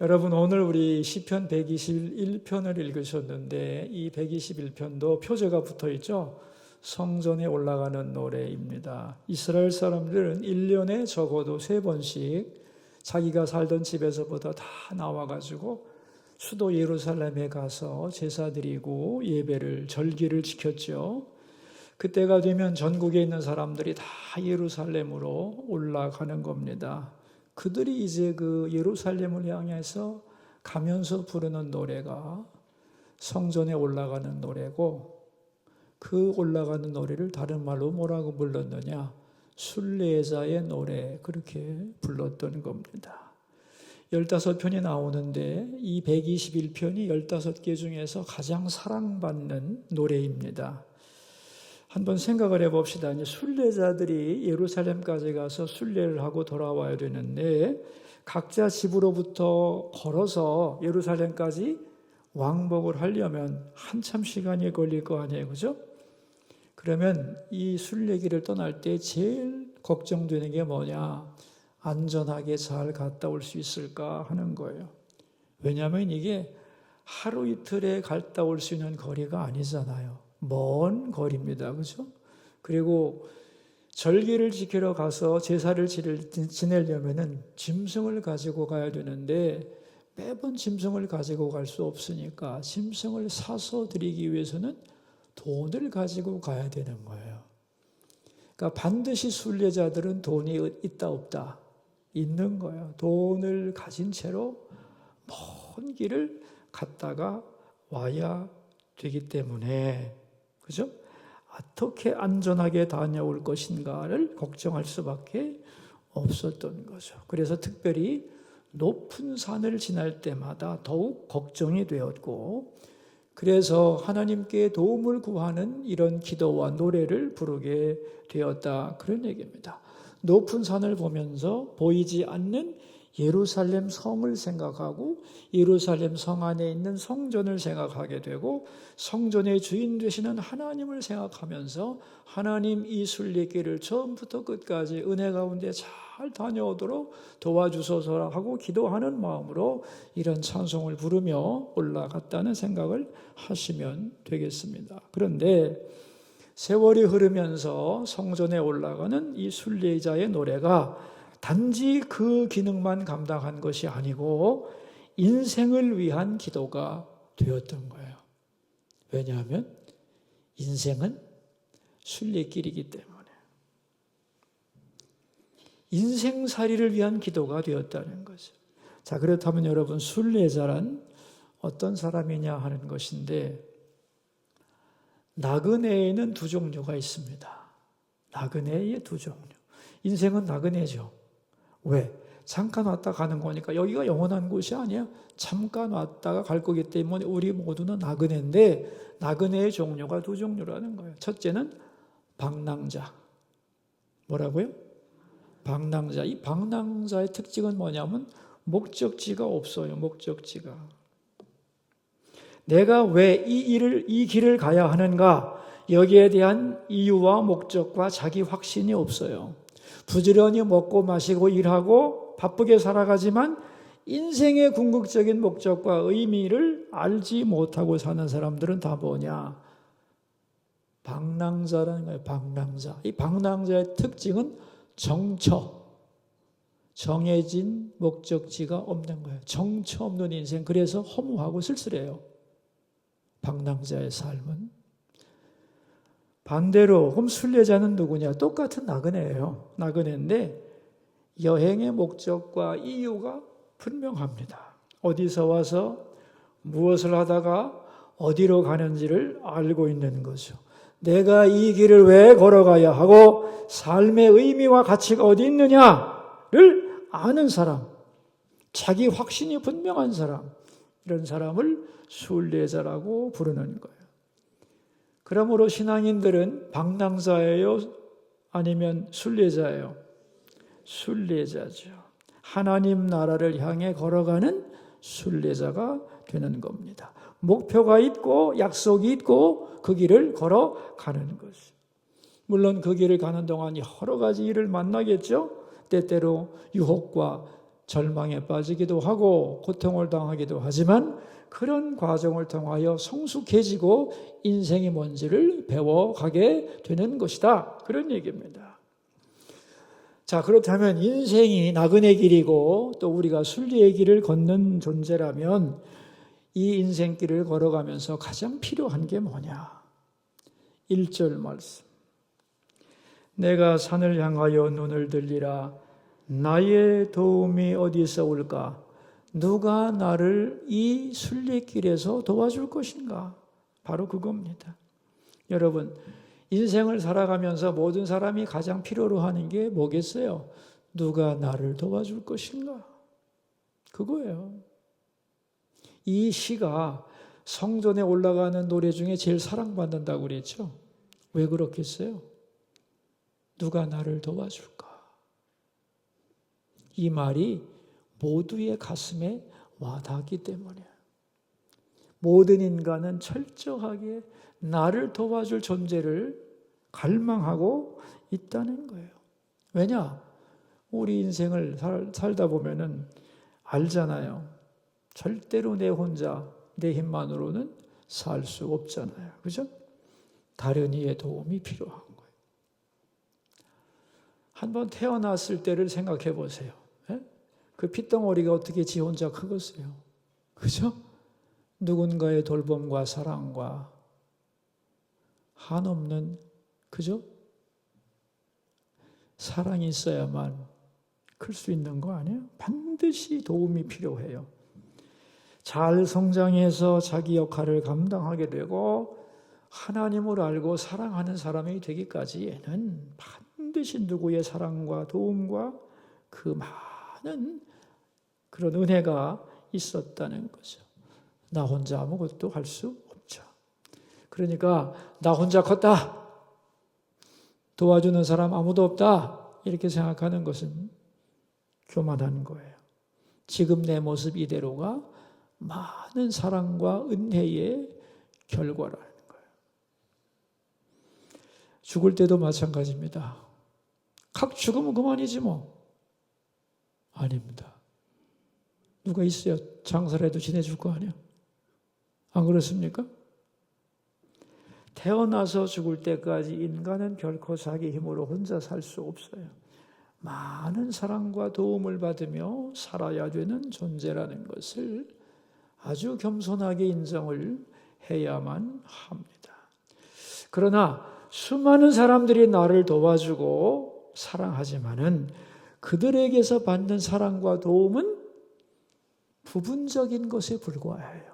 여러분, 오늘 우리 시편 121편을 읽으셨는데 이 121편도 표제가 붙어 있죠. 성전에 올라가는 노래입니다. 이스라엘 사람들은 1년에 적어도 3번씩 자기가 살던 집에서부터 다 나와가지고 수도 예루살렘에 가서 제사 드리고 예배를, 절기를 지켰죠. 그때가 되면 전국에 있는 사람들이 다 예루살렘으로 올라가는 겁니다. 그들이 이제 그 예루살렘을 향해서 가면서 부르는 노래가 성전에 올라가는 노래고, 그 올라가는 노래를 다른 말로 뭐라고 불렀느냐? 순례자의 노래, 그렇게 불렀던 겁니다. 15편이 나오는데 이 121편이 15개 중에서 가장 사랑받는 노래입니다. 한번 생각을 해봅시다. 이제 순례자들이 예루살렘까지 가서 순례를 하고 돌아와야 되는데 각자 집으로부터 걸어서 예루살렘까지 왕복을 하려면 한참 시간이 걸릴 거 아니에요, 그죠? 그러면 이 순례길을 떠날 때 제일 걱정되는 게 뭐냐? 안전하게 잘 갔다 올 수 있을까 하는 거예요. 왜냐하면 이게 하루 이틀에 갔다 올 수 있는 거리가 아니잖아요. 먼 거리입니다. 그죠? 그리고 절기를 지키러 가서 제사를 지내려면은 짐승을 가지고 가야 되는데 매번 짐승을 가지고 갈 수 없으니까 짐승을 사서 드리기 위해서는 돈을 가지고 가야 되는 거예요. 그러니까 반드시 순례자들은 돈이 있다 없다? 있는 거예요. 돈을 가진 채로 먼 길을 갔다가 와야 되기 때문에, 그죠? 어떻게 안전하게 다녀올 것인가를 걱정할 수밖에 없었던 거죠. 그래서 특별히 높은 산을 지날 때마다 더욱 걱정이 되었고, 그래서 하나님께 도움을 구하는 이런 기도와 노래를 부르게 되었다, 그런 얘기입니다. 높은 산을 보면서 보이지 않는 예루살렘 성을 생각하고 예루살렘 성 안에 있는 성전을 생각하게 되고 성전의 주인 되시는 하나님을 생각하면서 하나님 이 순례길을 처음부터 끝까지 은혜 가운데 잘 다녀오도록 도와주소서 하고 기도하는 마음으로 이런 찬송을 부르며 올라갔다는 생각을 하시면 되겠습니다. 그런데 세월이 흐르면서 성전에 올라가는 이 순례자의 노래가 단지 그 기능만 감당한 것이 아니고 인생을 위한 기도가 되었던 거예요. 왜냐하면 인생은 순례길이기 때문에 인생살이를 위한 기도가 되었다는 거죠. 자, 그렇다면 여러분, 순례자란 어떤 사람이냐 하는 것인데, 나그네에는 두 종류가 있습니다. 나그네의 두 종류. 인생은 나그네죠. 왜? 잠깐 왔다 가는 거니까. 여기가 영원한 곳이 아니야. 잠깐 왔다가 갈 거기 때문에 우리 모두는 나그네인데, 나그네의 종류가 두 종류라는 거예요. 첫째는 방랑자. 뭐라고요? 방랑자. 이 방랑자의 특징은 뭐냐면 목적지가 없어요. 목적지가. 내가 왜 이 길을 가야 하는가? 여기에 대한 이유와 목적과 자기 확신이 없어요. 부지런히 먹고 마시고 일하고 바쁘게 살아가지만 인생의 궁극적인 목적과 의미를 알지 못하고 사는 사람들은 다 뭐냐? 방랑자라는 거예요. 방랑자. 이 방랑자의 특징은 정해진 목적지가 없는 거예요. 정처 없는 인생. 그래서 허무하고 쓸쓸해요. 방랑자의 삶은. 반대로 그럼 순례자는 누구냐? 똑같은 나그네예요. 나그네인데 여행의 목적과 이유가 분명합니다. 어디서 와서 무엇을 하다가 어디로 가는지를 알고 있는 거죠. 내가 이 길을 왜 걸어가야 하고 삶의 의미와 가치가 어디 있느냐를 아는 사람, 자기 확신이 분명한 사람, 이런 사람을 순례자라고 부르는 거예요. 그러므로 신앙인들은 방랑자예요? 아니면 순례자예요? 순례자죠. 하나님 나라를 향해 걸어가는 순례자가 되는 겁니다. 목표가 있고 약속이 있고 그 길을 걸어가는 것이죠. 물론 그 길을 가는 동안 여러 가지 일을 만나겠죠. 때때로 유혹과 절망에 빠지기도 하고 고통을 당하기도 하지만 그런 과정을 통하여 성숙해지고 인생이 뭔지를 배워가게 되는 것이다. 그런 얘기입니다. 자, 그렇다면 인생이 나그네 길이고 또 우리가 순리의 길을 걷는 존재라면 이 인생길을 걸어가면서 가장 필요한 게 뭐냐? 1절 말씀. 내가 산을 향하여 눈을 들리라. 나의 도움이 어디서 올까? 누가 나를 이 순례길에서 도와줄 것인가? 바로 그겁니다. 여러분, 인생을 살아가면서 모든 사람이 가장 필요로 하는 게 뭐겠어요? 누가 나를 도와줄 것인가? 그거예요. 이 시가 성전에 올라가는 노래 중에 제일 사랑받는다고 그랬죠? 왜 그렇겠어요? 누가 나를 도와줄까? 이 말이 모두의 가슴에 와닿기 때문이에요. 모든 인간은 철저하게 나를 도와줄 존재를 갈망하고 있다는 거예요. 왜냐? 우리 인생을 살다 보면은 알잖아요. 절대로 내 혼자, 내 힘만으로는 살 수 없잖아요. 그죠? 다른 이의 도움이 필요한 거예요. 한번 태어났을 때를 생각해 보세요. 그 핏덩어리가 어떻게 지 혼자 크겠어요? 그죠? 누군가의 돌봄과 사랑과 한없는, 그죠? 사랑이 있어야만 클 수 있는 거 아니에요? 반드시 도움이 필요해요. 잘 성장해서 자기 역할을 감당하게 되고 하나님을 알고 사랑하는 사람이 되기까지에는 반드시 누구의 사랑과 도움과 그 많은 그런 은혜가 있었다는 거죠. 나 혼자 아무것도 할 수 없죠. 그러니까 나 혼자 컸다, 도와주는 사람 아무도 없다, 이렇게 생각하는 것은 교만한 거예요. 지금 내 모습 이대로가 많은 사랑과 은혜의 결과라는 거예요. 죽을 때도 마찬가지입니다. 각 죽으면 그만이지 뭐. 아닙니다. 누가 있어야 장사라도 지내줄 거 아니야? 안 그렇습니까? 태어나서 죽을 때까지 인간은 결코 자기 힘으로 혼자 살 수 없어요. 많은 사랑과 도움을 받으며 살아야 되는 존재라는 것을 아주 겸손하게 인정을 해야만 합니다. 그러나 수많은 사람들이 나를 도와주고 사랑하지만은 그들에게서 받는 사랑과 도움은 부분적인 것에 불과해요.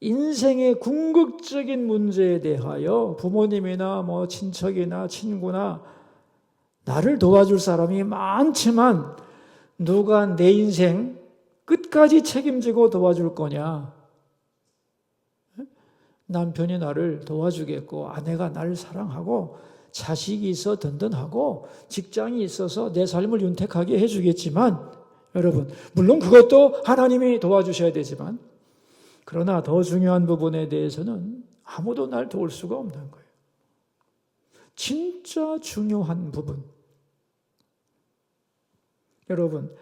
인생의 궁극적인 문제에 대하여 부모님이나 친척이나 친구나 나를 도와줄 사람이 많지만 누가 내 인생 끝까지 책임지고 도와줄 거냐? 남편이 나를 도와주겠고 아내가 나를 사랑하고 자식이 있어 든든하고 직장이 있어서 내 삶을 윤택하게 해주겠지만 여러분, 물론 그것도 하나님이 도와주셔야 되지만 그러나 더 중요한 부분에 대해서는 아무도 날 도울 수가 없는 거예요. 진짜 중요한 부분. 여러분,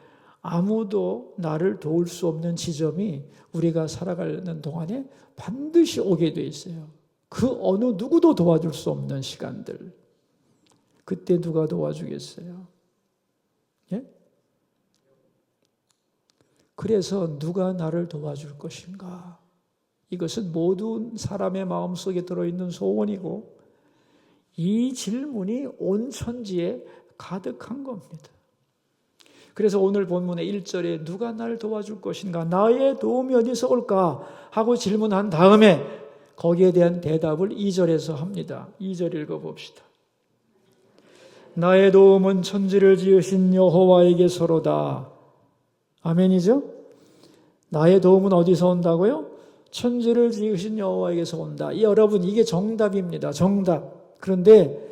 아무도 나를 도울 수 없는 지점이 우리가 살아가는 동안에 반드시 오게 돼 있어요. 그 어느 누구도 도와줄 수 없는 시간들. 그때 누가 도와주겠어요? 예? 그래서 누가 나를 도와줄 것인가? 이것은 모든 사람의 마음속에 들어있는 소원이고 이 질문이 온 천지에 가득한 겁니다. 그래서 오늘 본문의 1절에 누가 나를 도와줄 것인가? 나의 도움이 어디서 올까? 하고 질문한 다음에 거기에 대한 대답을 2절에서 합니다. 2절 읽어봅시다. 나의 도움은 천지를 지으신 여호와에게서로다. 아멘이죠? 나의 도움은 어디서 온다고요? 천지를 지으신 여호와에게서 온다. 여러분, 이게 정답입니다. 정답. 그런데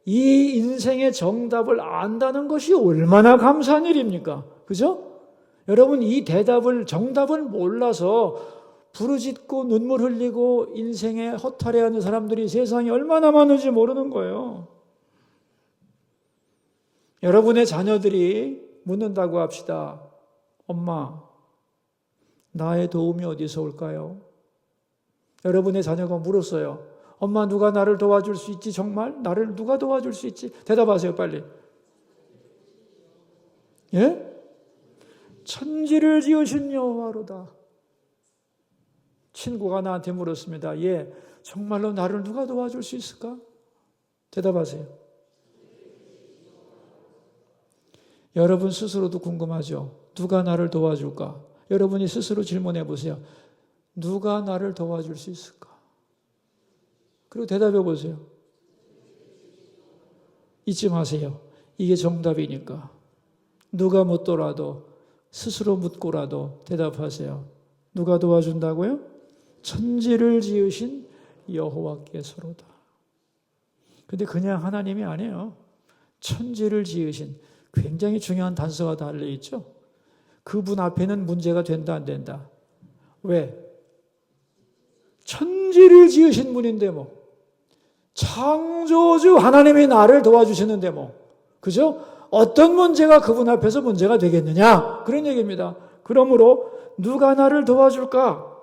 이 인생의 정답을 안다는 것이 얼마나 감사한 일입니까? 그죠? 여러분, 이 정답을 몰라서 부르짖고 눈물 흘리고 인생에 허탈해하는 사람들이 세상에 얼마나 많은지 모르는 거예요. 여러분의 자녀들이 묻는다고 합시다. 엄마, 나의 도움이 어디서 올까요? 여러분의 자녀가 물었어요. 엄마, 누가 나를 도와줄 수 있지? 정말? 나를 누가 도와줄 수 있지? 대답하세요, 빨리. 예? 천지를 지으신 여호와로다. 친구가 나한테 물었습니다. 예, 정말로 나를 누가 도와줄 수 있을까? 대답하세요. 여러분 스스로도 궁금하죠? 누가 나를 도와줄까? 여러분이 스스로 질문해 보세요. 누가 나를 도와줄 수 있을까? 그리고 대답해 보세요. 잊지 마세요. 이게 정답이니까. 누가 묻더라도 스스로 묻고라도 대답하세요. 누가 도와준다고요? 천지를 지으신 여호와께서로다. 근데 그냥 하나님이 아니에요. 천지를 지으신, 굉장히 중요한 단서가 달려있죠. 그분 앞에는 문제가 된다 안 된다. 왜? 천지를 지으신 분인데 뭐. 창조주 하나님이 나를 도와주시는데 뭐. 그죠? 어떤 문제가 그분 앞에서 문제가 되겠느냐? 그런 얘기입니다. 그러므로 누가 나를 도와줄까?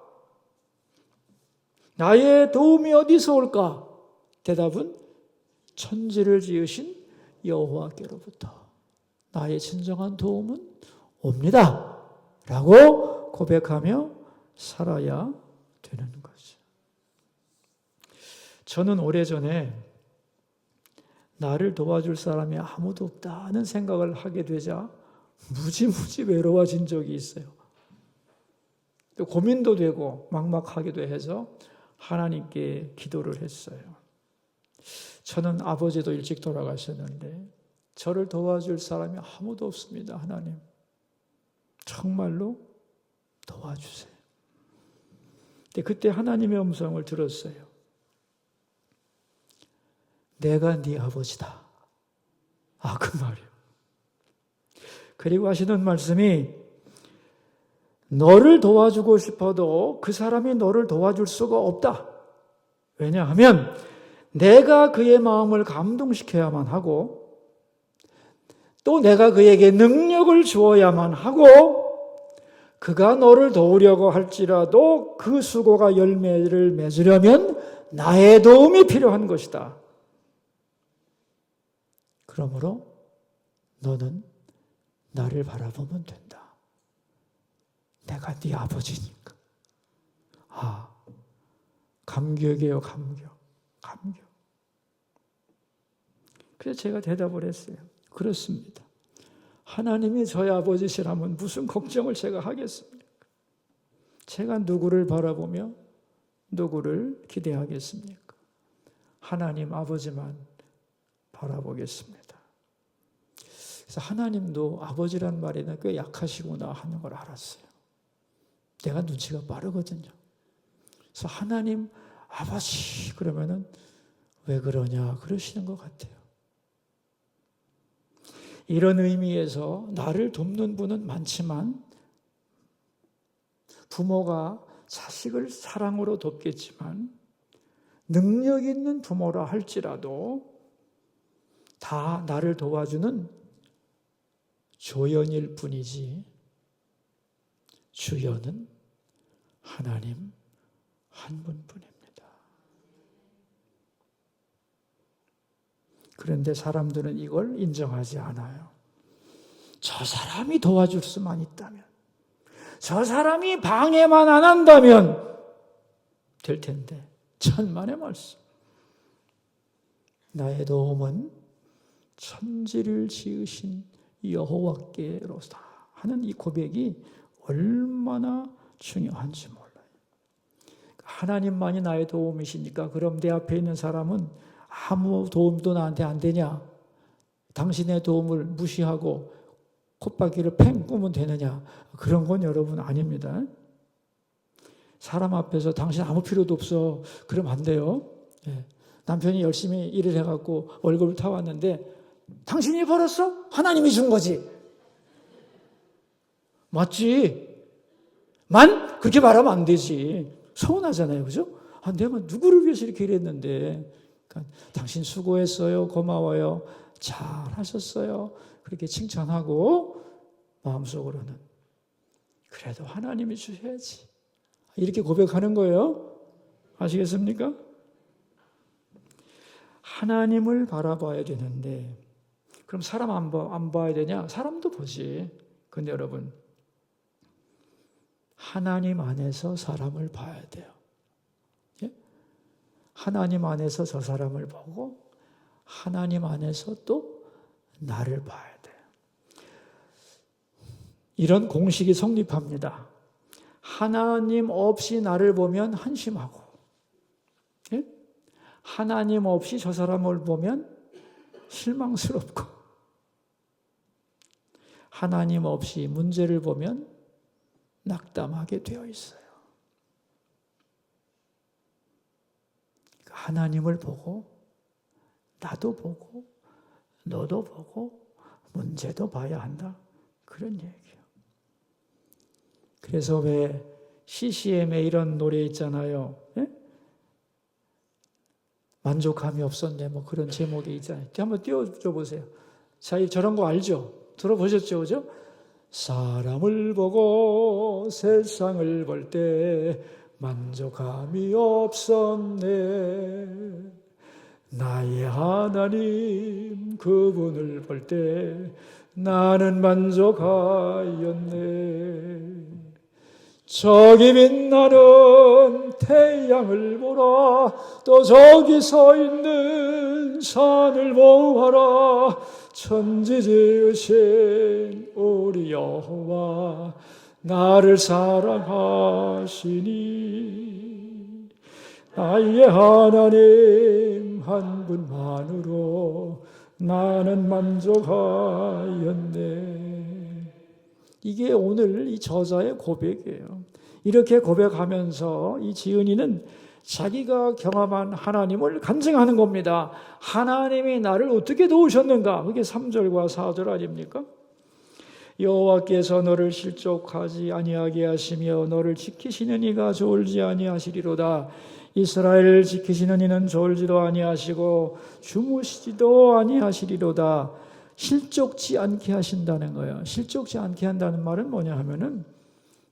나의 도움이 어디서 올까? 대답은 천지를 지으신 여호와께로부터 나의 진정한 도움은 옵니다. 라고 고백하며 살아야 되는 거죠. 저는 오래전에 나를 도와줄 사람이 아무도 없다는 생각을 하게 되자 무지무지 외로워진 적이 있어요. 또 고민도 되고 막막하기도 해서 하나님께 기도를 했어요. 저는 아버지도 일찍 돌아가셨는데 저를 도와줄 사람이 아무도 없습니다. 하나님, 정말로 도와주세요. 근데 그때 하나님의 음성을 들었어요. 내가 네 아버지다. 아, 그 말이에요. 그리고 하시는 말씀이 너를 도와주고 싶어도 그 사람이 너를 도와줄 수가 없다. 왜냐하면 내가 그의 마음을 감동시켜야만 하고 또 내가 그에게 능력을 주어야만 하고 그가 너를 도우려고 할지라도 그 수고가 열매를 맺으려면 나의 도움이 필요한 것이다. 그러므로 너는 나를 바라보면 된다. 내가 네 아버지니까. 아, 감격이에요, 감격. 그래서 제가 대답을 했어요. 그렇습니다. 하나님이 저의 아버지시라면 무슨 걱정을 제가 하겠습니까? 제가 누구를 바라보며 누구를 기대하겠습니까? 하나님 아버지만 바라보겠습니다. 그래서 하나님도 아버지란 말에는 꽤 약하시구나 하는 걸 알았어요. 내가 눈치가 빠르거든요. 그래서 하나님 아버지 그러면은 왜 그러냐 그러시는 것 같아요. 이런 의미에서 나를 돕는 분은 많지만 부모가 자식을 사랑으로 돕겠지만 능력 있는 부모라 할지라도 다 나를 도와주는 조연일 뿐이지 주연은 하나님 한 분뿐입니다. 그런데 사람들은 이걸 인정하지 않아요. 저 사람이 도와줄 수만 있다면, 저 사람이 방해만 안 한다면 될 텐데, 천만의 말씀. 나의 도움은 천지를 지으신 여호와께로다 하는 이 고백이 얼마나 중요한지 몰라요. 하나님만이 나의 도움이시니까 그럼 내 앞에 있는 사람은 아무 도움도 나한테 안 되냐? 당신의 도움을 무시하고 콧바퀴를 팽 꾸면 되느냐? 그런 건 여러분 아닙니다. 사람 앞에서 당신 아무 필요도 없어. 그러면 안 돼요. 남편이 열심히 일을 해갖고 월급을 타왔는데 당신이 벌었어? 하나님이 준 거지. 맞지? 만 그렇게 말하면 안 되지. 서운하잖아요. 그죠? 아, 내가 누구를 위해서 이렇게 일했는데. 그러니까 당신 수고했어요. 고마워요. 잘하셨어요. 그렇게 칭찬하고 마음속으로는 그래도 하나님이 주셔야지. 이렇게 고백하는 거예요. 아시겠습니까? 하나님을 바라봐야 되는데 그럼 사람 안 봐야 되냐? 사람도 보지. 근데 여러분 하나님 안에서 사람을 봐야 돼요. 예? 하나님 안에서 저 사람을 보고 하나님 안에서 또 나를 봐야 돼요. 이런 공식이 성립합니다. 하나님 없이 나를 보면 한심하고, 예? 하나님 없이 저 사람을 보면 실망스럽고, 하나님 없이 문제를 보면 낙담하게 되어 있어요. 하나님을 보고 나도 보고 너도 보고 문제도 봐야 한다. 그런 얘기예요. 그래서 왜 CCM에 이런 노래 있잖아요. 예? 만족함이 없었네. 뭐 그런 제목이 있잖아요. 한번 띄워줘 보세요. 자, 저런 거 알죠? 들어보셨죠? 그죠? 사람을 보고 세상을 볼 때 만족함이 없었네. 나의 하나님 그분을 볼 때 나는 만족하였네. 저기 빛나는 태양을 보라. 또 저기 서 있는 산을 보아라. 천지 지으신 우리 여호와 나를 사랑하시니 나의 하나님 한 분만으로 나는 만족하였네. 이게 오늘 이 저자의 고백이에요. 이렇게 고백하면서 이 지은이는 자기가 경험한 하나님을 간증하는 겁니다. 하나님이 나를 어떻게 도우셨는가? 그게 3절과 4절 아닙니까? 여호와께서 너를 실족하지 아니하게 하시며 너를 지키시는 이가 졸지 아니하시리로다. 이스라엘을 지키시는 이는 졸지도 아니하시고 주무시지도 아니하시리로다. 실족지 않게 하신다는 거예요. 실족지 않게 한다는 말은 뭐냐 하면은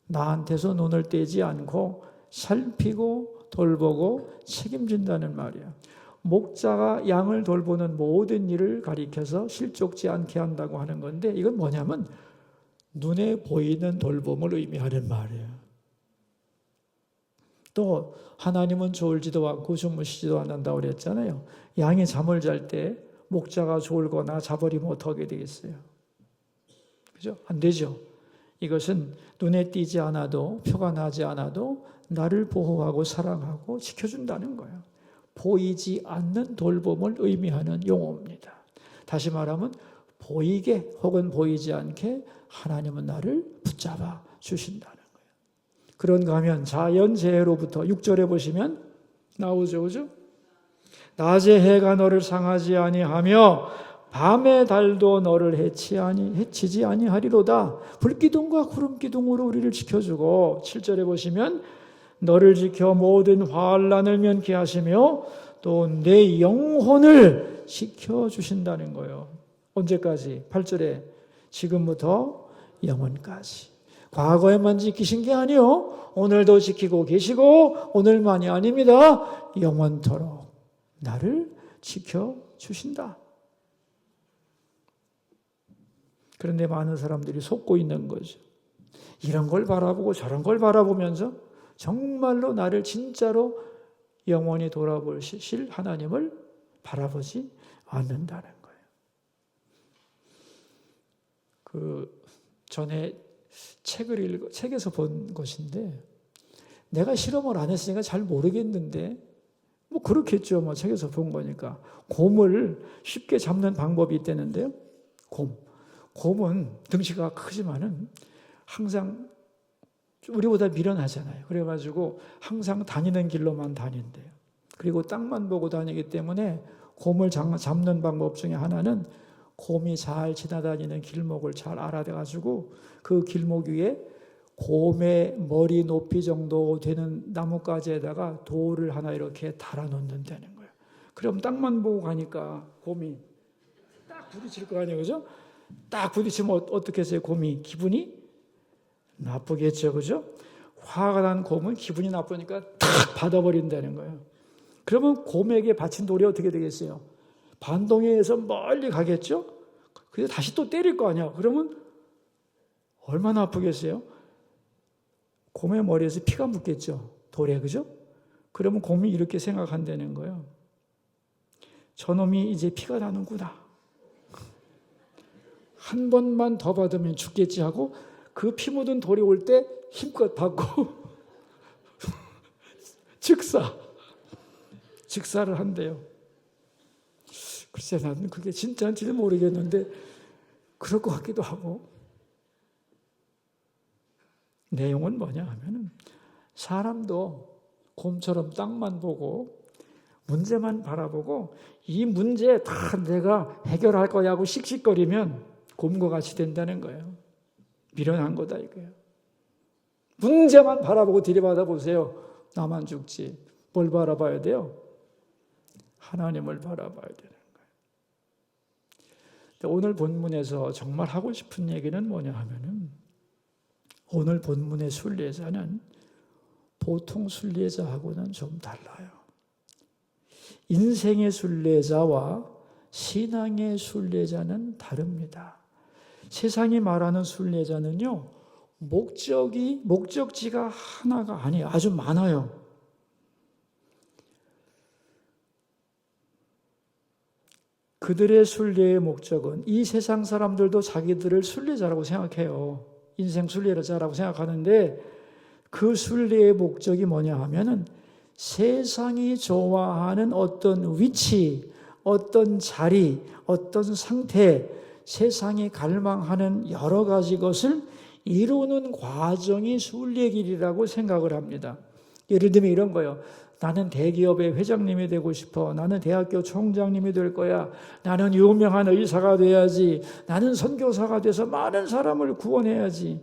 나한테서 눈을 떼지 않고 살피고 돌보고 책임진다는 말이에요. 목자가 양을 돌보는 모든 일을 가리켜서 실족지 않게 한다고 하는 건데 이건 뭐냐면 눈에 보이는 돌봄을 의미하는 말이에요. 또 하나님은 졸지도 않고 주무시지도 않는다고 그랬잖아요. 양이 잠을 잘 때 목자가 졸거나 자버리면 어떻게 되겠어요? 그죠? 안 되죠. 이것은 눈에 띄지 않아도 표가 나지 않아도 나를 보호하고 사랑하고 지켜준다는 거예요. 보이지 않는 돌봄을 의미하는 용어입니다. 다시 말하면 보이게 혹은 보이지 않게 하나님은 나를 붙잡아 주신다는 거예요. 그런가 하면 자연재해로부터 6절에 보시면 나오죠. 그죠? 낮의 해가 너를 상하지 아니하며 밤의 달도 너를 해치지 아니하리로다. 불기둥과 구름기둥으로 우리를 지켜주고 7절에 보시면 너를 지켜 모든 환난을 면케 하시며 또 내 영혼을 지켜주신다는 거예요. 언제까지? 8절에 지금부터 영원까지. 과거에만 지키신 게 아니요 오늘도 지키고 계시고 오늘만이 아닙니다. 영원토록 나를 지켜주신다. 그런데 많은 사람들이 속고 있는 거죠. 이런 걸 바라보고 저런 걸 바라보면서 정말로 나를 진짜로 영원히 돌아보실 하나님을 바라보지 않는다는 거예요. 전에 책에서 본 것인데 내가 실험을 안 했으니까 잘 모르겠는데 뭐 그렇겠죠. 뭐 책에서 본 거니까. 곰을 쉽게 잡는 방법이 있다는데요. 곰은 덩치가 크지만은 항상 우리보다 미련하잖아요. 그래가지고 항상 다니는 길로만 다닌대요. 그리고 땅만 보고 다니기 때문에 곰을 잡는 방법 중에 하나는 곰이 잘 지나다니는 길목을 잘 알아가지고 그 길목 위에 곰의 머리 높이 정도 되는 나뭇가지에다가 돌을 하나 이렇게 달아 놓는다는 거예요. 그럼 땅만 보고 가니까 곰이 딱 부딪힐 거 아니에요. 그죠? 딱 부딪히면 어떻게 해서요? 곰이 기분이 나쁘겠죠, 그죠? 화가 난 곰은 기분이 나쁘니까 탁 받아버린다는 거예요. 그러면 곰에게 받친 돌이 어떻게 되겠어요? 반동에서 멀리 가겠죠? 그래서 다시 또 때릴 거 아니야. 그러면 얼마나 아프겠어요? 곰의 머리에서 피가 묻겠죠, 돌에, 그죠? 그러면 곰이 이렇게 생각한다는 거예요. 저놈이 이제 피가 나는구나. 한 번만 더 받으면 죽겠지 하고 그 피 묻은 돌이 올 때 힘껏 받고 즉사를 한대요. 글쎄 나는 그게 진짜인지는 모르겠는데 그럴 것 같기도 하고. 내용은 뭐냐 하면은 사람도 곰처럼 땅만 보고 문제만 바라보고 이 문제 다 내가 해결할 거야 하고 씩씩거리면 곰과 같이 된다는 거예요. 미련한 거다 이거예요. 문제만 바라보고 들이받아 보세요. 나만 죽지. 뭘 바라봐야 돼요? 하나님을 바라봐야 되는 거예요. 오늘 본문에서 정말 하고 싶은 얘기는 뭐냐 하면은 오늘 본문의 순례자는 보통 순례자하고는 좀 달라요. 인생의 순례자와 신앙의 순례자는 다릅니다. 세상이 말하는 순례자는요, 목적지가 하나가 아니에요. 아주 많아요. 그들의 순례의 목적은 이 세상 사람들도 자기들을 순례자라고 생각해요. 인생 순례자라고 생각하는데 그 순례의 목적이 뭐냐 하면은 세상이 좋아하는 어떤 위치, 어떤 자리, 어떤 상태, 세상이 갈망하는 여러 가지 것을 이루는 과정이 순례길이라고 생각을 합니다. 예를 들면 이런 거예요. 나는 대기업의 회장님이 되고 싶어. 나는 대학교 총장님이 될 거야. 나는 유명한 의사가 돼야지. 나는 선교사가 돼서 많은 사람을 구원해야지.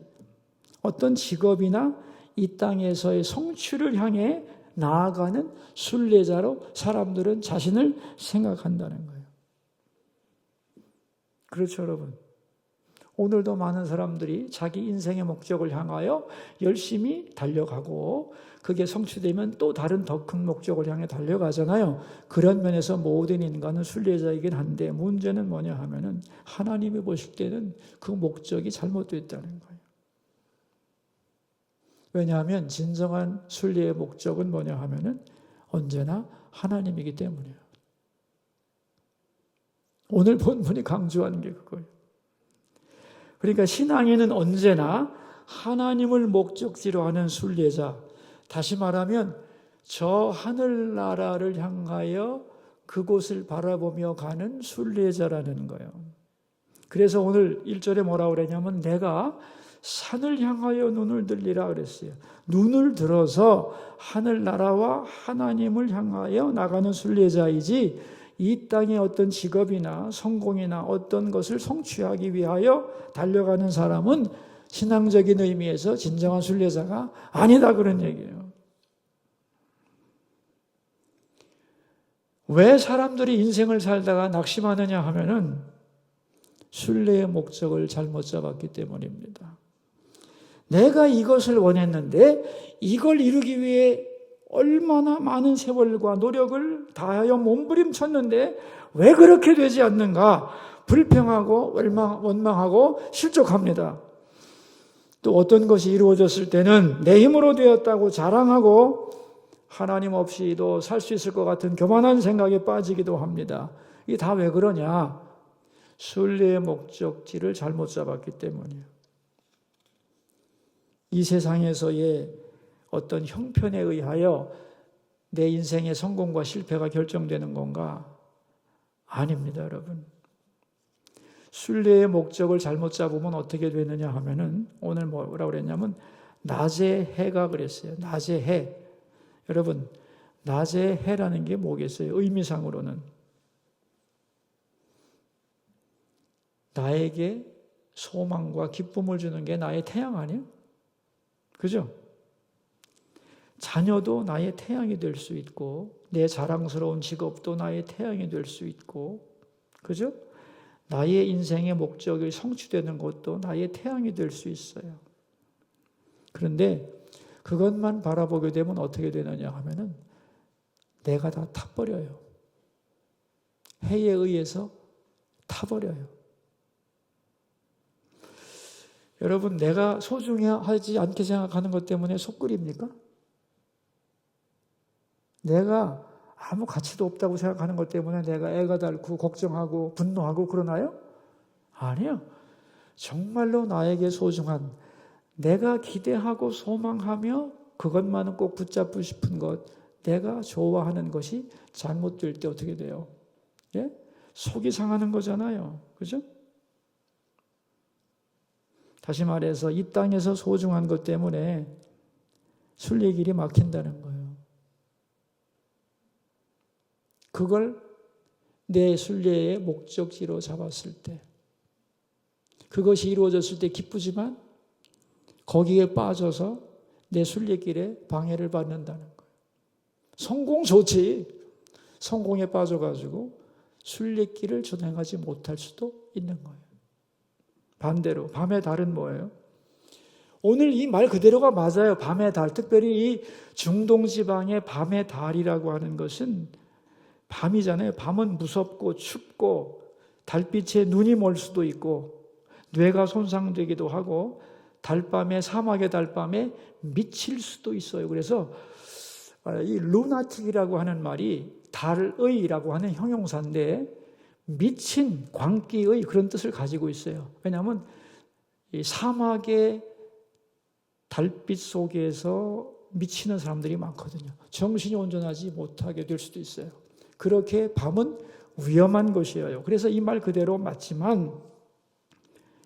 어떤 직업이나 이 땅에서의 성취를 향해 나아가는 순례자로 사람들은 자신을 생각한다는 거예요. 그렇죠, 여러분. 오늘도 많은 사람들이 자기 인생의 목적을 향하여 열심히 달려가고 그게 성취되면 또 다른 더 큰 목적을 향해 달려가잖아요. 그런 면에서 모든 인간은 순례자이긴 한데 문제는 뭐냐 하면은 하나님이 보실 때는 그 목적이 잘못되어 있다는 거예요. 왜냐하면 진정한 순례의 목적은 뭐냐 하면은 언제나 하나님이기 때문이에요. 오늘 본문이 강조하는 게 그거예요. 그러니까 신앙에는 언제나 하나님을 목적지로 하는 순례자, 다시 말하면 저 하늘나라를 향하여 그곳을 바라보며 가는 순례자라는 거예요. 그래서 오늘 1절에 뭐라고 그러냐면 내가 산을 향하여 눈을 들리라 그랬어요. 눈을 들어서 하늘나라와 하나님을 향하여 나가는 순례자이지 이 땅의 어떤 직업이나 성공이나 어떤 것을 성취하기 위하여 달려가는 사람은 신앙적인 의미에서 진정한 순례자가 아니다 그런 얘기예요. 왜 사람들이 인생을 살다가 낙심하느냐 하면은 순례의 목적을 잘못 잡았기 때문입니다. 내가 이것을 원했는데 이걸 이루기 위해 얼마나 많은 세월과 노력을 다하여 몸부림쳤는데 왜 그렇게 되지 않는가? 불평하고 원망하고 실족합니다. 또 어떤 것이 이루어졌을 때는 내 힘으로 되었다고 자랑하고 하나님 없이도 살 수 있을 것 같은 교만한 생각에 빠지기도 합니다. 이게 다 왜 그러냐? 순례의 목적지를 잘못 잡았기 때문이에요. 이 세상에서의 어떤 형편에 의하여 내 인생의 성공과 실패가 결정되는 건가? 아닙니다, 여러분. 순례의 목적을 잘못 잡으면 어떻게 되느냐 하면은 오늘 뭐라고 그랬냐면 낮의 해가 그랬어요. 낮의 해. 여러분, 낮의 해라는 게 뭐겠어요? 의미상으로는 나에게 소망과 기쁨을 주는 게 나의 태양 아니에요? 그죠? 자녀도 나의 태양이 될 수 있고 내 자랑스러운 직업도 나의 태양이 될 수 있고 그죠? 나의 인생의 목적이 성취되는 것도 나의 태양이 될 수 있어요. 그런데 그것만 바라보게 되면 어떻게 되느냐 하면은 내가 다 타버려요. 해에 의해서 타버려요. 여러분, 내가 소중하지 않게 생각하는 것 때문에 속 끓입니까? 내가 아무 가치도 없다고 생각하는 것 때문에 내가 애가 닳고 걱정하고 분노하고 그러나요? 아니요. 정말로 나에게 소중한, 내가 기대하고 소망하며 그것만은 꼭 붙잡고 싶은 것, 내가 좋아하는 것이 잘못될 때 어떻게 돼요? 예? 속이 상하는 거잖아요. 그죠? 다시 말해서 이 땅에서 소중한 것 때문에 순례길이 막힌다는 거예요. 그걸 내 순례의 목적지로 잡았을 때, 그것이 이루어졌을 때 기쁘지만 거기에 빠져서 내 순례길에 방해를 받는다는 거예요. 성공 좋지. 성공에 빠져가지고 순례길을 준행하지 못할 수도 있는 거예요. 반대로 밤의 달은 뭐예요? 오늘 이 말 그대로가 맞아요. 밤의 달. 특별히 이 중동지방의 밤의 달이라고 하는 것은 밤이잖아요. 밤은 무섭고 춥고 달빛에 눈이 멀 수도 있고 뇌가 손상되기도 하고 달밤에, 사막의 달밤에 미칠 수도 있어요. 그래서 이 루나틱이라고 하는 말이 달의라고 하는 형용사인데 미친, 광기의 그런 뜻을 가지고 있어요. 왜냐하면 이 사막의 달빛 속에서 미치는 사람들이 많거든요. 정신이 온전하지 못하게 될 수도 있어요. 그렇게 밤은 위험한 것이에요. 그래서 이 말 그대로 맞지만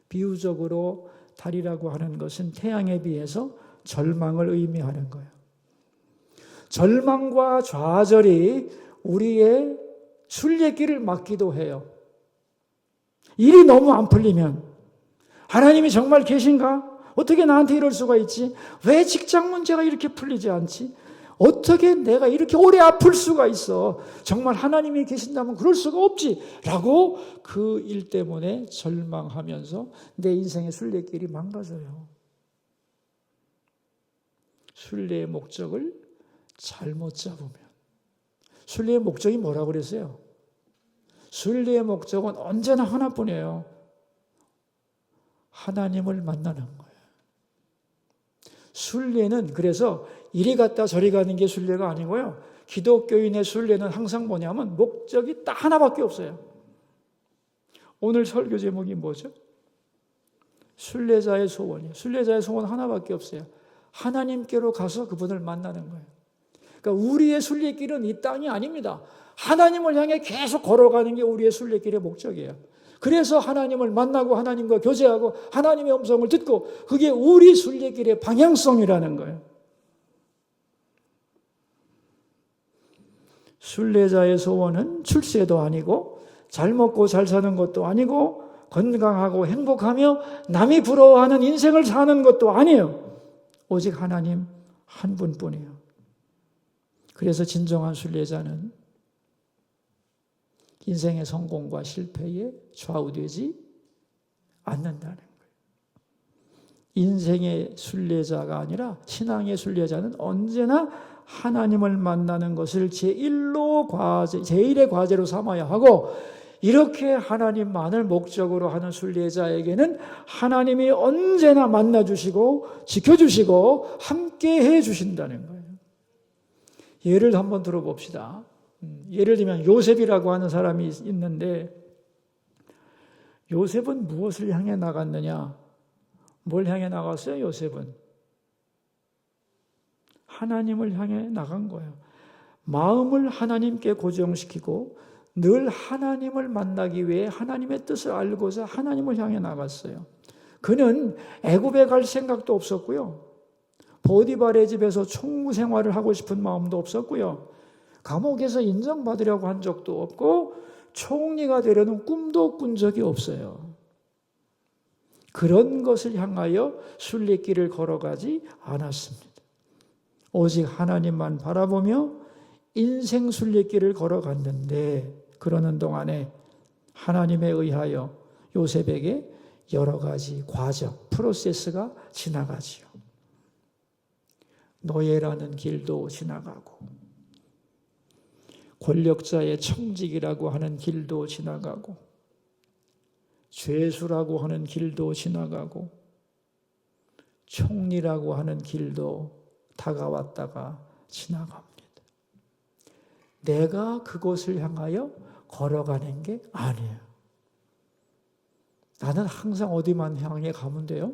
비유적으로 달이라고 하는 것은 태양에 비해서 절망을 의미하는 거예요. 절망과 좌절이 우리의 순례길을 막기도 해요. 일이 너무 안 풀리면 하나님이 정말 계신가? 어떻게 나한테 이럴 수가 있지? 왜 직장 문제가 이렇게 풀리지 않지? 어떻게 내가 이렇게 오래 아플 수가 있어? 정말 하나님이 계신다면 그럴 수가 없지 라고 그 일 때문에 절망하면서 내 인생의 순례길이 망가져요. 순례의 목적을 잘못 잡으면. 순례의 목적이 뭐라고 그랬어요? 순례의 목적은 언제나 하나뿐이에요. 하나님을 만나는 거예요. 순례는 그래서 이리 갔다 저리 가는 게 순례가 아니고요. 기독교인의 순례는 항상 뭐냐면 목적이 딱 하나밖에 없어요. 오늘 설교 제목이 뭐죠? 순례자의 소원이에요. 순례자의 소원 하나밖에 없어요. 하나님께로 가서 그분을 만나는 거예요. 그러니까 우리의 순례길은 이 땅이 아닙니다. 하나님을 향해 계속 걸어가는 게 우리의 순례길의 목적이에요. 그래서 하나님을 만나고 하나님과 교제하고 하나님의 음성을 듣고 그게 우리 순례길의 방향성이라는 거예요. 순례자의 소원은 출세도 아니고 잘 먹고 잘 사는 것도 아니고 건강하고 행복하며 남이 부러워하는 인생을 사는 것도 아니에요. 오직 하나님 한 분뿐이에요. 그래서 진정한 순례자는 인생의 성공과 실패에 좌우되지 않는다는 거예요. 인생의 순례자가 아니라 신앙의 순례자는 언제나 하나님을 만나는 것을 제1의 과제로 삼아야 하고 이렇게 하나님만을 목적으로 하는 순례자에게는 하나님이 언제나 만나주시고 지켜주시고 함께해 주신다는 거예요. 예를 한번 들어봅시다. 예를 들면 요셉이라고 하는 사람이 있는데 요셉은 무엇을 향해 나갔느냐? 뭘 향해 나갔어요? 요셉은 하나님을 향해 나간 거예요. 마음을 하나님께 고정시키고 늘 하나님을 만나기 위해 하나님의 뜻을 알고자 하나님을 향해 나갔어요. 그는 애굽에 갈 생각도 없었고요. 보디발의 집에서 총무 생활을 하고 싶은 마음도 없었고요. 감옥에서 인정받으려고 한 적도 없고 총리가 되려는 꿈도 꾼 적이 없어요. 그런 것을 향하여 순례길을 걸어가지 않았습니다. 오직 하나님만 바라보며 인생 순례길을 걸어갔는데 그러는 동안에 하나님에 의하여 요셉에게 여러 가지 과정, 프로세스가 지나가지요. 노예라는 길도 지나가고 권력자의 청직이라고 하는 길도 지나가고 죄수라고 하는 길도 지나가고 총리라고 하는 길도 다가왔다가 지나갑니다. 내가 그곳을 향하여 걸어가는 게 아니에요. 나는 항상 어디만 향해 가면 돼요?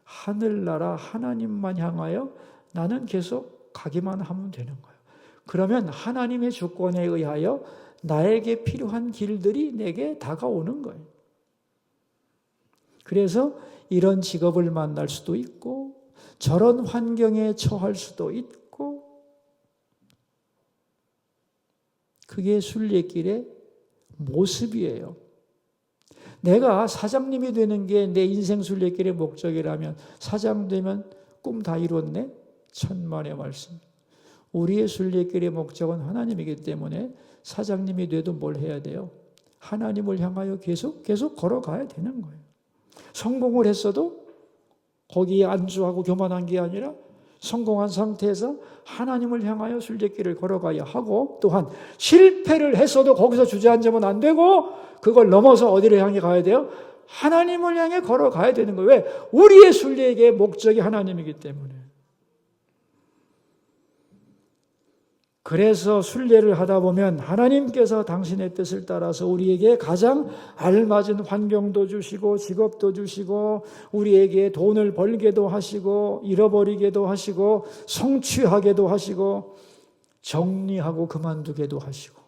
하늘나라 하나님만 향하여 나는 계속 가기만 하면 되는 거예요. 그러면 하나님의 주권에 의하여 나에게 필요한 길들이 내게 다가오는 거예요. 그래서 이런 직업을 만날 수도 있고 저런 환경에 처할 수도 있고 그게 순례길의 모습이에요. 내가 사장님이 되는 게 내 인생 순례길의 목적이라면 사장 되면 꿈 다 이뤘네? 천만의 말씀. 우리의 순례길의 목적은 하나님이기 때문에 사장님이 돼도 뭘 해야 돼요? 하나님을 향하여 계속 걸어가야 되는 거예요. 성공을 했어도 거기에 안주하고 교만한 게 아니라 성공한 상태에서 하나님을 향하여 순례길을 걸어가야 하고 또한 실패를 했어도 거기서 주저앉으면 안 되고 그걸 넘어서 어디를 향해 가야 돼요? 하나님을 향해 걸어가야 되는 거예요. 왜? 우리의 순례의 목적이 하나님이기 때문에. 그래서 순례를 하다 보면 하나님께서 당신의 뜻을 따라서 우리에게 가장 알맞은 환경도 주시고 직업도 주시고 우리에게 돈을 벌게도 하시고 잃어버리게도 하시고 성취하게도 하시고 정리하고 그만두게도 하시고.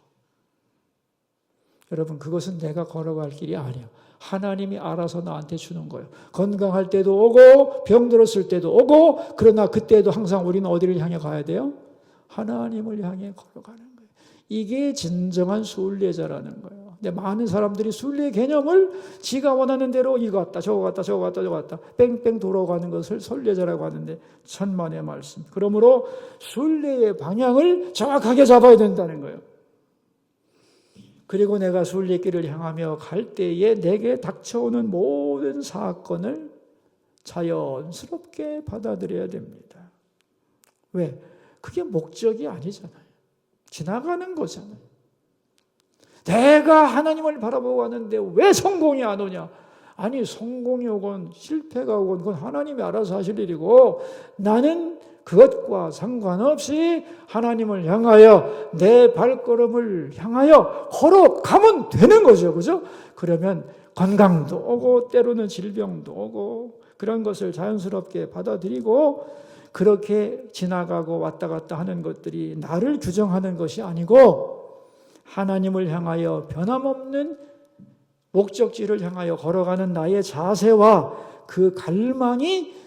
여러분, 그것은 내가 걸어갈 길이 아니에요. 하나님이 알아서 나한테 주는 거예요. 건강할 때도 오고 병들었을 때도 오고 그러나 그때도 항상 우리는 어디를 향해 가야 돼요? 하나님을 향해 걸어가는 거예요. 이게 진정한 순례자라는 거예요. 근데 많은 사람들이 순례 개념을 지가 원하는 대로 이거 같다 저거 같다 저거 같다 저거 같다 뺑뺑 돌아가는 것을 순례자라고 하는데 천만의 말씀. 그러므로 순례의 방향을 정확하게 잡아야 된다는 거예요. 그리고 내가 순례길을 향하며 갈 때에 내게 닥쳐오는 모든 사건을 자연스럽게 받아들여야 됩니다. 왜? 그게 목적이 아니잖아요. 지나가는 거잖아요. 내가 하나님을 바라보고 왔는데 왜 성공이 안 오냐? 아니, 성공이 오건 실패가 오건 그건 하나님이 알아서 하실 일이고 나는 그것과 상관없이 하나님을 향하여 내 발걸음을 향하여 걸어가면 되는 거죠. 그죠? 그러면 건강도 오고 때로는 질병도 오고 그런 것을 자연스럽게 받아들이고 그렇게 지나가고 왔다 갔다 하는 것들이 나를 규정하는 것이 아니고 하나님을 향하여 변함없는 목적지를 향하여 걸어가는 나의 자세와 그 갈망이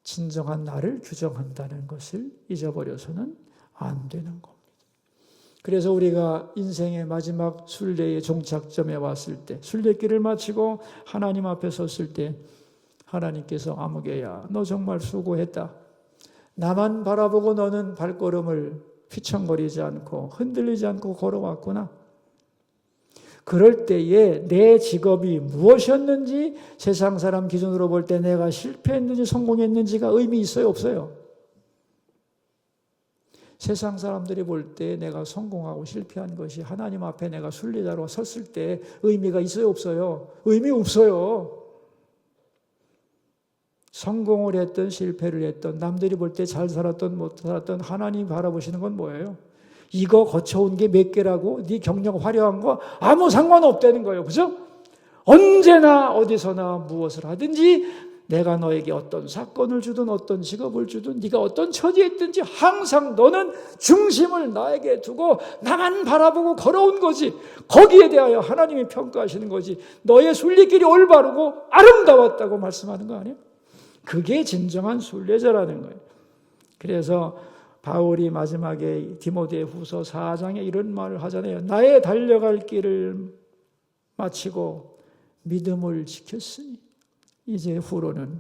진정한 나를 규정한다는 것을 잊어버려서는 안 되는 겁니다. 그래서 우리가 인생의 마지막 순례의 종착점에 왔을 때 순례길을 마치고 하나님 앞에 섰을 때 하나님께서 아무개야 너 정말 수고했다. 나만 바라보고 너는 발걸음을 휘청거리지 않고 흔들리지 않고 걸어왔구나. 그럴 때에 내 직업이 무엇이었는지 세상 사람 기준으로 볼 때 내가 실패했는지 성공했는지가 의미 있어요? 없어요? 세상 사람들이 볼 때 내가 성공하고 실패한 것이 하나님 앞에 내가 순례자로 섰을 때 의미가 있어요? 없어요? 의미 없어요. 성공을 했던 실패를 했던 남들이 볼 때 잘 살았던 못 살았던 하나님 바라보시는 건 뭐예요? 이거 거쳐온 게 몇 개라고 네 경력 화려한 거 아무 상관없다는 거예요. 그죠? 언제나 어디서나 무엇을 하든지 내가 너에게 어떤 사건을 주든 어떤 직업을 주든 네가 어떤 처지에 있든지 항상 너는 중심을 나에게 두고 나만 바라보고 걸어온 거지. 거기에 대하여 하나님이 평가하시는 거지. 너의 순례길이 올바르고 아름다웠다고 말씀하는 거 아니에요? 그게 진정한 순례자라는 거예요. 그래서 바울이 마지막에 디모데후서 4장에 이런 말을 하잖아요. 나의 달려갈 길을 마치고 믿음을 지켰으니 이제 후로는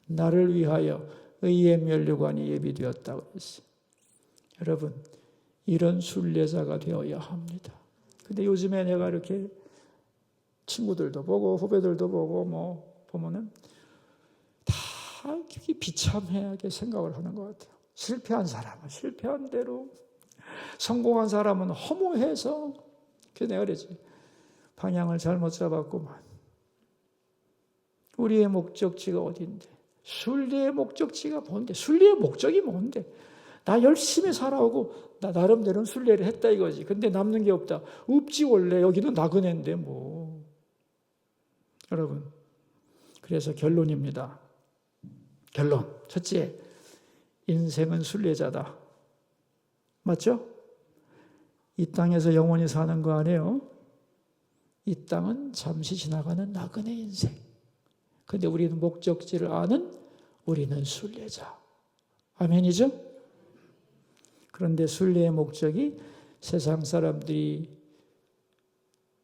나를 위하여 의의 면류관이 예비되었다고 했어요. 여러분, 이런 순례자가 되어야 합니다. 근데 요즘에 내가 이렇게 친구들도 보고 후배들도 보고 뭐 보면은 다 비참하게 생각을 하는 것 같아요. 실패한 사람은 실패한 대로, 성공한 사람은 허무해서. 그래서 내가 그러지, 방향을 잘못 잡았구만. 우리의 목적지가 어딘데? 순리의 목적지가 뭔데? 순리의 목적이 뭔데? 나 열심히 살아오고 나 나름대로는 순례를 했다 이거지. 근데 남는 게 없다. 없지 원래. 여기는 나그네인데 뭐. 여러분, 그래서 결론입니다. 결론. 첫째, 인생은 순례자다. 맞죠? 이 땅에서 영원히 사는 거 아니에요. 이 땅은 잠시 지나가는 나그네 인생. 근데 우리는 목적지를 아는 우리는 순례자. 아멘이죠? 그런데 순례의 목적이 세상 사람들이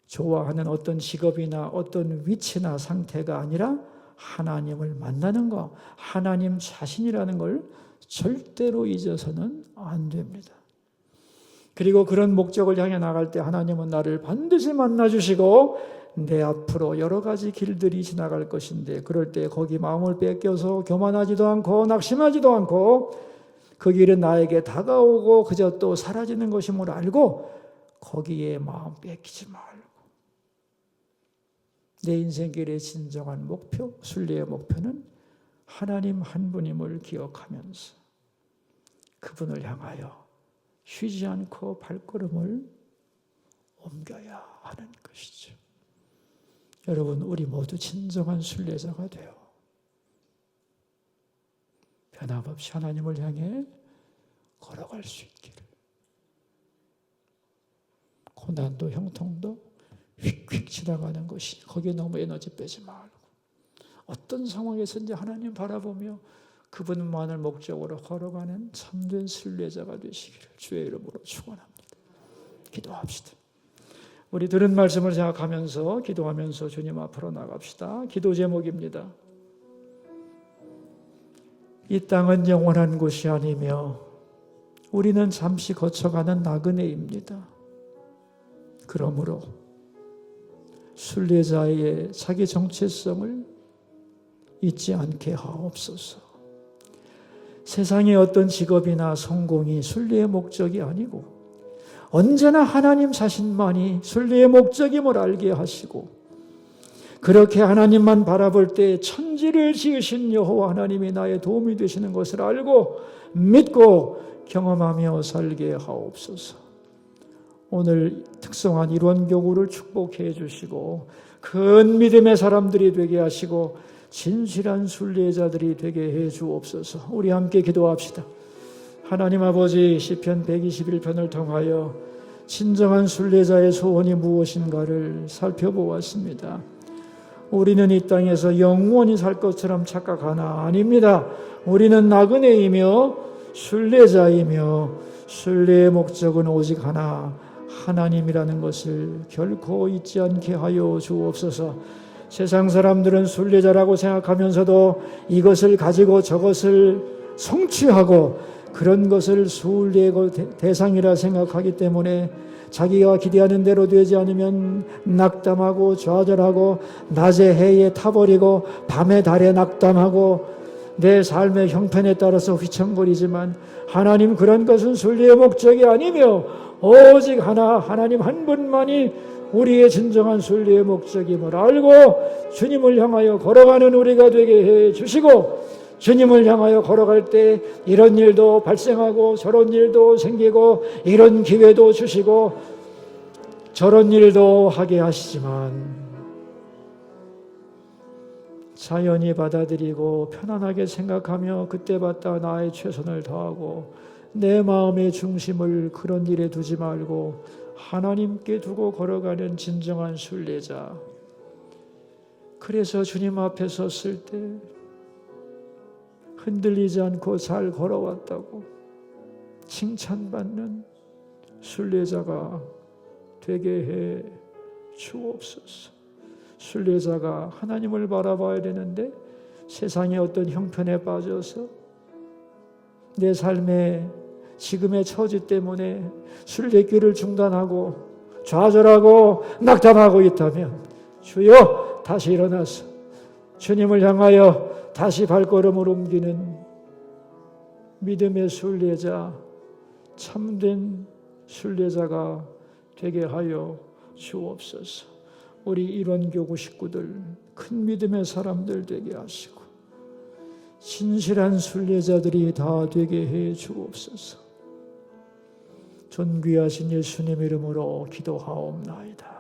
좋아하는 어떤 직업이나 어떤 위치나 상태가 아니라 하나님을 만나는 것, 하나님 자신이라는 걸 절대로 잊어서는 안 됩니다. 그리고 그런 목적을 향해 나갈 때 하나님은 나를 반드시 만나주시고 내 앞으로 여러 가지 길들이 지나갈 것인데, 그럴 때 거기 마음을 뺏겨서 교만하지도 않고 낙심하지도 않고 그 길은 나에게 다가오고 그저 또 사라지는 것임을 알고 거기에 마음 뺏기지 말고 내 인생길의 진정한 목표, 순례의 목표는 하나님 한 분임을 기억하면서 그분을 향하여 쉬지 않고 발걸음을 옮겨야 하는 것이죠. 여러분, 우리 모두 진정한 순례자가 되어 변함없이 하나님을 향해 걸어갈 수 있기를. 고난도 형통도 휙휙 지나가는 것이, 거기에 너무 에너지 빼지 말고 어떤 상황에서인지 하나님 바라보며 그분만을 목적으로 걸어가는 참된 순례자가 되시기를 주의 이름으로 축원합니다. 기도합시다. 우리 들은 말씀을 생각하면서 기도하면서 주님 앞으로 나갑시다. 기도 제목입니다. 이 땅은 영원한 곳이 아니며 우리는 잠시 거쳐가는 나그네입니다. 그러므로 순례자의 자기 정체성을 잊지 않게 하옵소서. 세상의 어떤 직업이나 성공이 순례의 목적이 아니고 언제나 하나님 자신만이 순례의 목적임을 알게 하시고, 그렇게 하나님만 바라볼 때 천지를 지으신 여호와 하나님이 나의 도움이 되시는 것을 알고 믿고 경험하며 살게 하옵소서. 오늘 특성한 일원교구를 축복해 주시고 큰 믿음의 사람들이 되게 하시고 진실한 순례자들이 되게 해 주옵소서. 우리 함께 기도합시다. 하나님 아버지, 시편 121편을 통하여 진정한 순례자의 소원이 무엇인가를 살펴보았습니다. 우리는 이 땅에서 영원히 살 것처럼 착각하나 아닙니다. 우리는 나그네이며 순례자이며 순례의 목적은 오직 하나, 하나님이라는 것을 결코 잊지 않게 하여 주옵소서. 세상 사람들은 순례자라고 생각하면서도 이것을 가지고 저것을 성취하고 그런 것을 순례의 대상이라 생각하기 때문에 자기가 기대하는 대로 되지 않으면 낙담하고 좌절하고 낮에 해에 타버리고 밤에 달에 낙담하고 내 삶의 형편에 따라서 휘청거리지만, 하나님, 그런 것은 순례의 목적이 아니며 오직 하나님 한 분만이 우리의 진정한 순례의 목적임을 알고 주님을 향하여 걸어가는 우리가 되게 해 주시고, 주님을 향하여 걸어갈 때 이런 일도 발생하고 저런 일도 생기고 이런 기회도 주시고 저런 일도 하게 하시지만 자연히 받아들이고 편안하게 생각하며 그때마다 나의 최선을 다하고 내 마음의 중심을 그런 일에 두지 말고 하나님께 두고 걸어가는 진정한 순례자. 그래서 주님 앞에 섰을 때 흔들리지 않고 잘 걸어왔다고 칭찬받는 순례자가 되게 해 주옵소서. 순례자가 하나님을 바라봐야 되는데 세상의 어떤 형편에 빠져서 내 삶의 지금의 처지 때문에 순례길을 중단하고 좌절하고 낙담하고 있다면 주여 다시 일어나서 주님을 향하여 다시 발걸음을 옮기는 믿음의 순례자, 참된 순례자가 되게 하여 주옵소서. 우리 일원교구 식구들 큰 믿음의 사람들 되게 하시고 진실한 순례자들이 다 되게 해 주옵소서. 존귀하신 예수님 이름으로 기도하옵나이다.